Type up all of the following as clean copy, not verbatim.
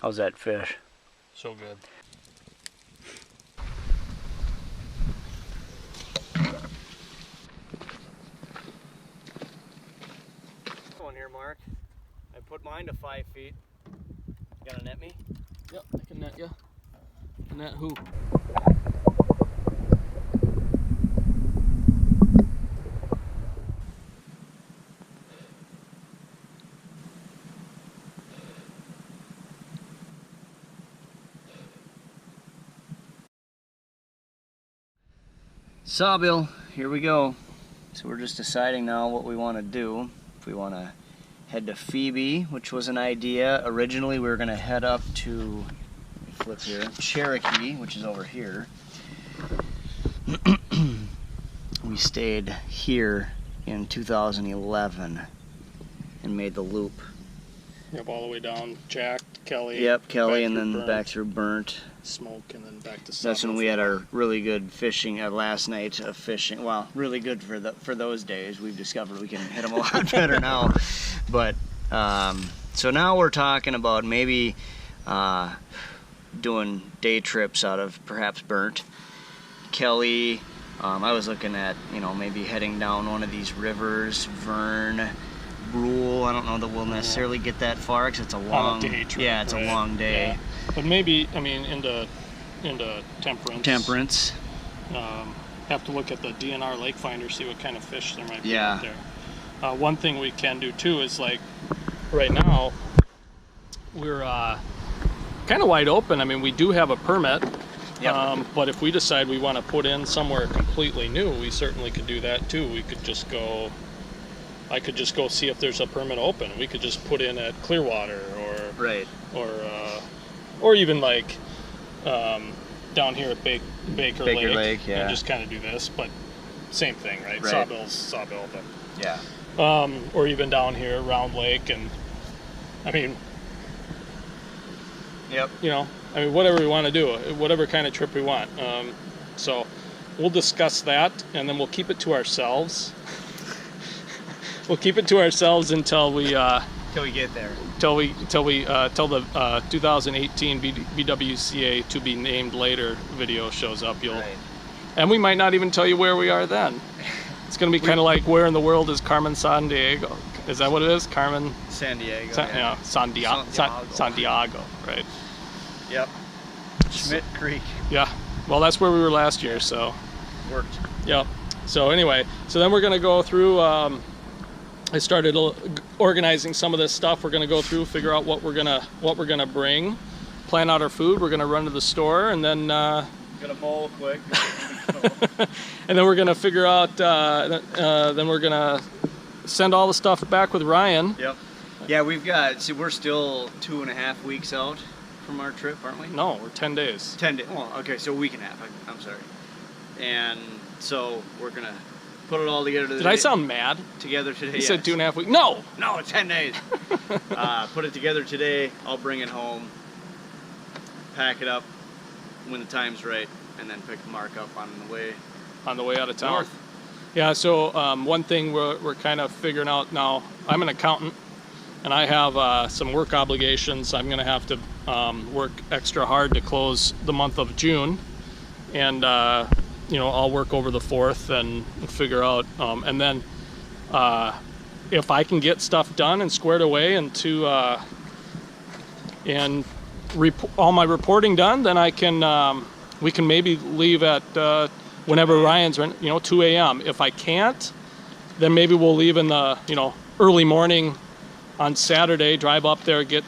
How's that fish? So good. One here, Mark. I put mine to 5 feet. You gonna net me? Yep, I can net you. Net who? Sawbill, here we go. So we're just deciding now what we want to do. If we want to head to Phoebe, which was an idea. Originally we were going to head up to, let me flip here, Cherokee, which is over here. We stayed here in 2011 and made the loop. Yep, all the way down Jack, Kelly. Yep, Kelly, and then Burnt, back through Burnt. Smoke, and then back to That's when we had our really good fishing last night of fishing. Well, really good for those days. We've discovered we can hit them a lot better now. But so now we're talking about maybe doing day trips out of perhaps Burnt, Kelly. I was looking at, you know, maybe heading down one of these rivers, Vern, Brule. I don't know that we'll necessarily get that far because it's a long day trip. Yeah, it's a long day. Yeah. But maybe, I mean, into Temperance. Temperance. Have to look at the DNR Lake Finder, see what kind of fish there might be Yeah. out there. One thing we can do too is, like, right now we're kind of wide open. I mean, we do have a permit. Yep. But if we decide we want to put in somewhere completely new, we certainly could do that too. We could just go, I could just go see if there's a permit open. We could just put in at Clearwater or even like down here at Baker Lake, yeah. and just kind of do this, but same thing, right? Sawbill, but Yeah. or even down here Round Lake, and I mean, Yep. you know, I mean, whatever we want to do, whatever kind of trip we want. So we'll discuss that, and then we'll keep it to ourselves. We'll keep it to ourselves until we Till we get there. till the 2018 BWCA to be named later video shows up. Right. And we might not even tell you where we are then. It's going to be kind of like, where in the world is Carmen San Diego? Is that what it is? Carmen San Diego. San Diego, right? Yep. Schmidt Creek. Yeah. Well, that's where we were last year, so. Worked. Yeah. So anyway, so then we're going to go through. I started organizing some of this stuff. We're going to go through, figure out what we're gonna bring, plan out our food. We're going to run to the store, and then Gonna bowl quick. and then we're going to figure out. Then we're going to send all the stuff back with Ryan. Yep. Yeah, we've got. See, we're still 2.5 weeks out from our trip, aren't we? No, we're 10 days. 10 days. Well, okay, so a week and a half. I'm sorry. And so we're gonna put it all together. Did I sound mad? Together today. You said 2.5 weeks. No. No, 10 days. Put it together today. I'll bring it home, pack it up when the time's right, and then pick Mark up on the way. On the way out of town. North. Yeah. So one thing we're kind of figuring out now. I'm an accountant, and I have some work obligations. I'm going to have to work extra hard to close the month of June, and you know, I'll work over the 4th and figure out, and then if I can get stuff done and squared away and all my reporting done, then I can we can maybe leave at whenever Ryan's, 2 a.m. If I can't, then maybe we'll leave in the early morning on Saturday, drive up there, get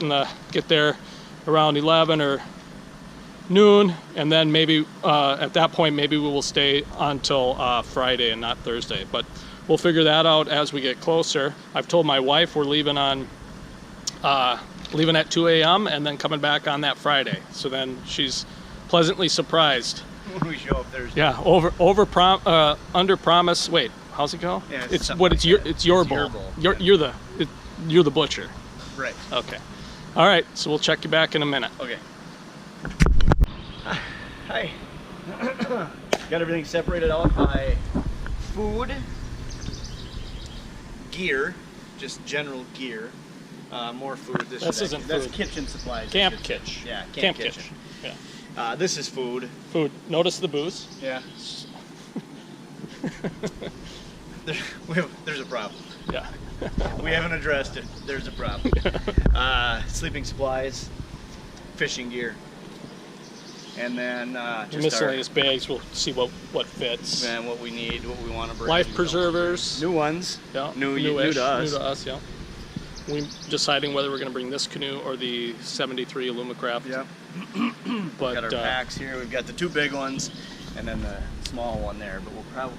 there around 11 or noon, and then maybe at that point maybe we will stay until Friday and not Thursday. But we'll figure that out as we get closer. I've told my wife we're leaving at 2 a.m. and then coming back on that Friday. So then she's pleasantly surprised. When we show up Thursday. Yeah, under promise. Wait, how's it go? Yeah, it's your bowl. You're the butcher. Right. Okay. All right. So we'll check you back in a minute. Okay. Hi. Got everything separated out by food, gear, just general gear, More food. This isn't That's food. kitchen supplies. Camp kitchen. Yeah, Camp kitchen. kitchen. Yeah. This is food. Food. Notice the booze. Yeah. There's a problem. Yeah. We haven't addressed it. There's a problem. Sleeping supplies, fishing gear, and then just miscellaneous bags. We'll see what fits. and what we need, what we want to bring. Life preservers. New ones. Yeah. New Newish, to us. New to us. Yeah. We deciding whether we're going to bring this canoe or the 73 Alumacraft. Yep. But We've got our packs here. We've got the 2 big ones, and then the small one there. But we'll probably,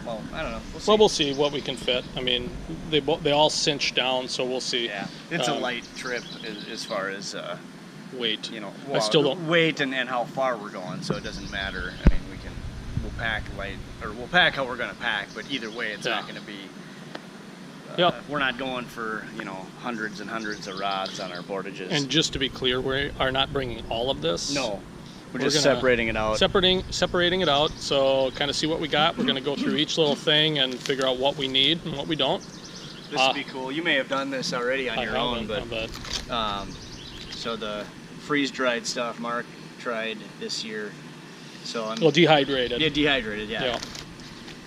well, I don't know. We'll see. Well, we'll see what we can fit. I mean, they all cinch down, so we'll see. Yeah, it's a light trip as far as weight. you know, I still don't weight and how far we're going, so it doesn't matter. I mean, we'll pack light, or we'll pack how we're going to pack, but either way, it's not going to be. Yep. We're not going for hundreds and hundreds of rods on our portages. And just to be clear, we are not bringing all of this. No, we're We're just gonna separating it out. Separating it out. So kind of see what we got. We're going to go through each little thing and figure out what we need and what we don't. This would be cool. You may have done this already on your own, but so the freeze-dried stuff Mark tried this year. So I'm dehydrated. Yeah, dehydrated. Yeah.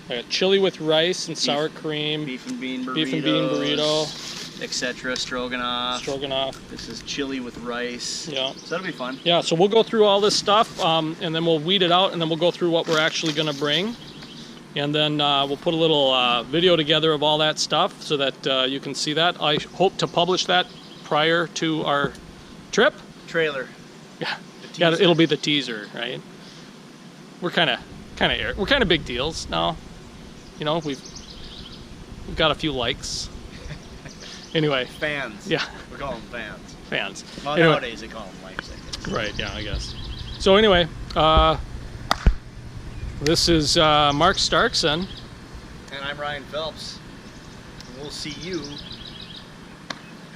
I got chili with rice and sour cream, Beef and bean burritos. beef and bean burrito, etc. Stroganoff. stroganoff. This is chili with rice. Yeah. So that'll be fun. Yeah. So we'll go through all this stuff, and then we'll weed it out, and then we'll go through what we're actually going to bring, and then we'll put a little video together of all that stuff so that you can see that. I hope to publish that prior to our trip. Trailer. Yeah. Yeah. It'll be the teaser, right? We're kind of big deals now. You know, we've got a few likes. Anyway. Fans. Yeah. We call them fans. Fans. Well, anyway. Nowadays they call them likes, I guess. Right, yeah, I guess. So anyway, this is Mark Starkson. And I'm Ryan Phelps. And we'll see you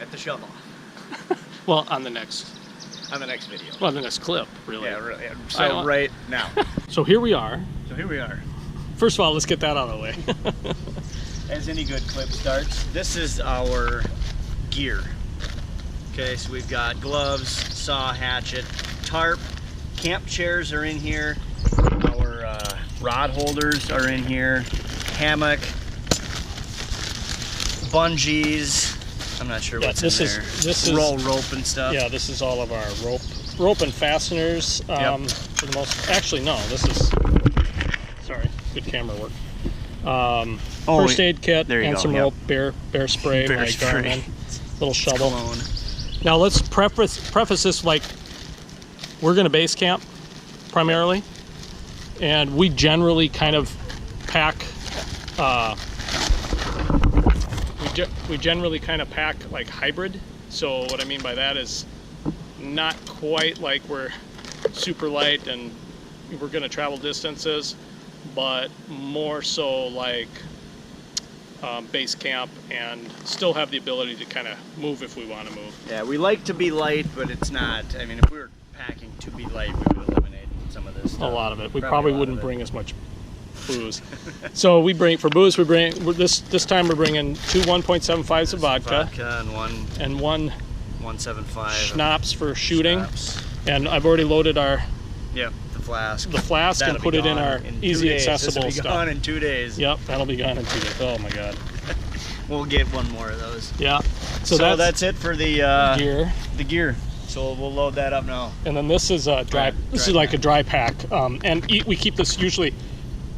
at the shove-off. Well, on the next video. Well, the next clip, really. Yeah, really. So right now. So here we are. So here we are. First of all, let's get that out of the way. As any good clip starts, this is our gear. Okay, so we've got gloves, saw, hatchet, tarp, camp chairs are in here, our rod holders are in here, hammock, bungees. I'm not sure what's in there. This is rope and stuff. Yeah, this is all of our rope and fasteners. For the most. Actually, no. This is. Sorry, good camera work. First aid kit and some rope, bear spray, my Garmin, little shovel. Cologne. Now let's preface this like we're going to base camp primarily, and we generally kind of pack. We generally kind of pack like hybrid. So what I mean by that is not quite like we're super light and we're going to travel distances, but more so like base camp and still have the ability to kind of move if we want to move. Yeah, we like to be light, but it's not. I mean, if we were packing to be light, we would eliminate some of this stuff. A lot of it. We probably wouldn't bring as much booze. So we bring, for booze, this time we're bringing 2 1.75s of vodka and one 175 schnapps for shooting. Schnapps. And I've already loaded the flask and put it in our easy accessible stuff. That'll be gone in 2 days. Yep, that'll be gone in 2 days. Oh my god. We'll get one more of those. Yeah. So that's it for the gear. The gear. So we'll load that up now. And then this is a dry. This is like a dry pack. And we keep this usually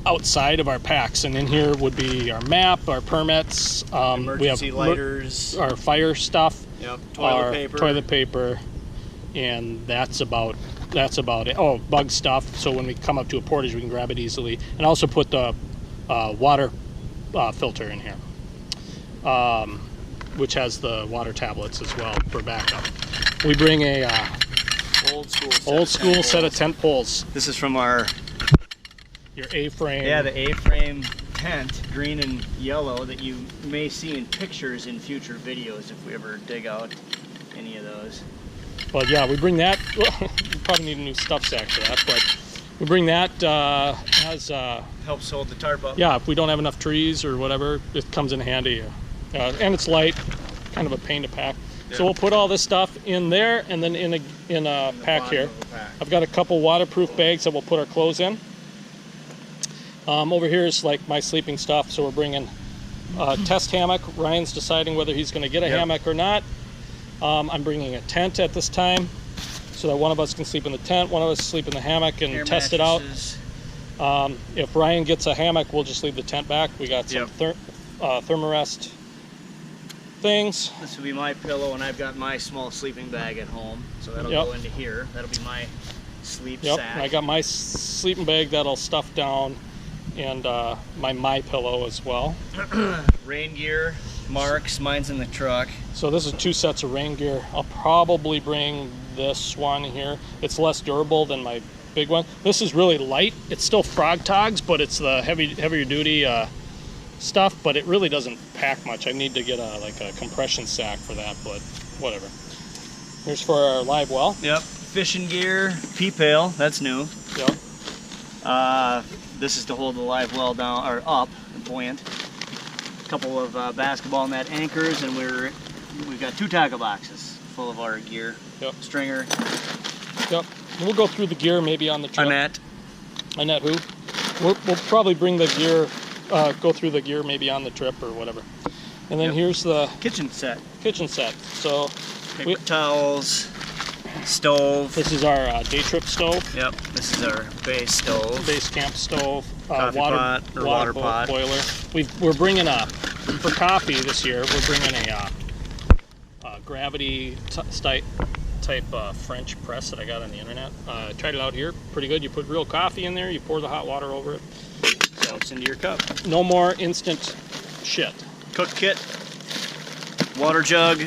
outside of our packs. And in here would be our map, our permits. Emergency we have lighters. Our fire stuff. Yep. Toilet paper. And that's about it. Oh, bug stuff. So when we come up to a portage, we can grab it easily. And also put the water filter in here. Which has the water tablets as well for backup. We bring a old school set of tent poles. This is from your A-frame. Yeah, the A-frame tent, green and yellow, that you may see in pictures in future videos if we ever dig out any of those. But yeah, we bring that. We probably need a new stuff sack for that, but we bring that as helps hold the tarp up. Yeah, if we don't have enough trees or whatever, it comes in handy. And it's light, kind of a pain to pack. So we'll put all this stuff in there and then in a pack here. I've got a couple waterproof bags that we'll put our clothes in. Over here is like my sleeping stuff, so we're bringing a test hammock. Ryan's deciding whether he's going to get a hammock or not. I'm bringing a tent at this time so that one of us can sleep in the tent, one of us sleep in the hammock and Air test mattresses. it out. If Ryan gets a hammock, we'll just leave the tent back. We got some thermarest things. This will be my pillow, and I've got my small sleeping bag at home, so that'll go into here. That'll be my sleep sack. I got my sleeping bag that'll stuff down, and my pillow as well. Rain gear, Mark's, mine's in the truck. So this is 2 sets of rain gear. I'll probably bring this one here. It's less durable than my big one. This is really light. It's still Frog Togs, but it's the heavier duty stuff, but it really doesn't pack much. I need to get like a compression sack for that, but whatever. Here's for our live well. Yep. Fishing gear, pea pail, that's new. Yep. This is to hold the live well down or up, buoyant. A couple of basketball net anchors, and we've got 2 tackle boxes full of our gear. Yep. Stringer. Yep. We'll go through the gear maybe on the trip. Annette. Annette who? We'll probably bring the gear, go through the gear maybe on the trip or whatever. And then here's the kitchen set. So Paper towels, stove. This is our day trip stove. Yep. This is our base stove. Base camp stove. Coffee pot or water pot. Boiler. We're bringing for coffee this year. We're bringing a gravity type French press that I got on the internet. Tried it out here. Pretty good. You put real coffee in there. You pour the hot water over it. Dumps into your cup. No more instant shit. Cook kit. Water jug.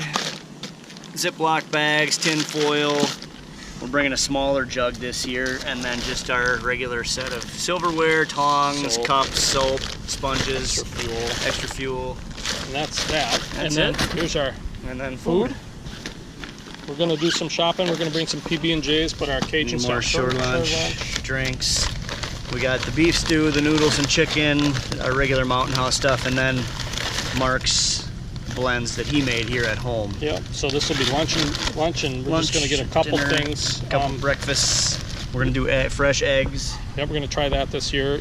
Ziploc bags. Tin foil. We're bringing a smaller jug this year, and then just our regular set of silverware, tongs, cups, soap, sponges, extra fuel. And that's that. That's and then here's our food. We're gonna do some shopping. We're gonna bring some PB&Js, but our Cajun more stuff. shore lunch, drinks. We got the beef stew, the noodles and chicken, our regular Mountain House stuff, and then Mark's blends that he made here at home. Yeah, so this will be lunch, and we're just going to get a couple things. A couple breakfasts. We're going to do fresh eggs. Yeah, we're going to try that this year.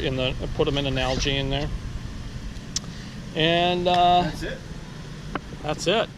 Put them in an algae in there. And that's it. That's it.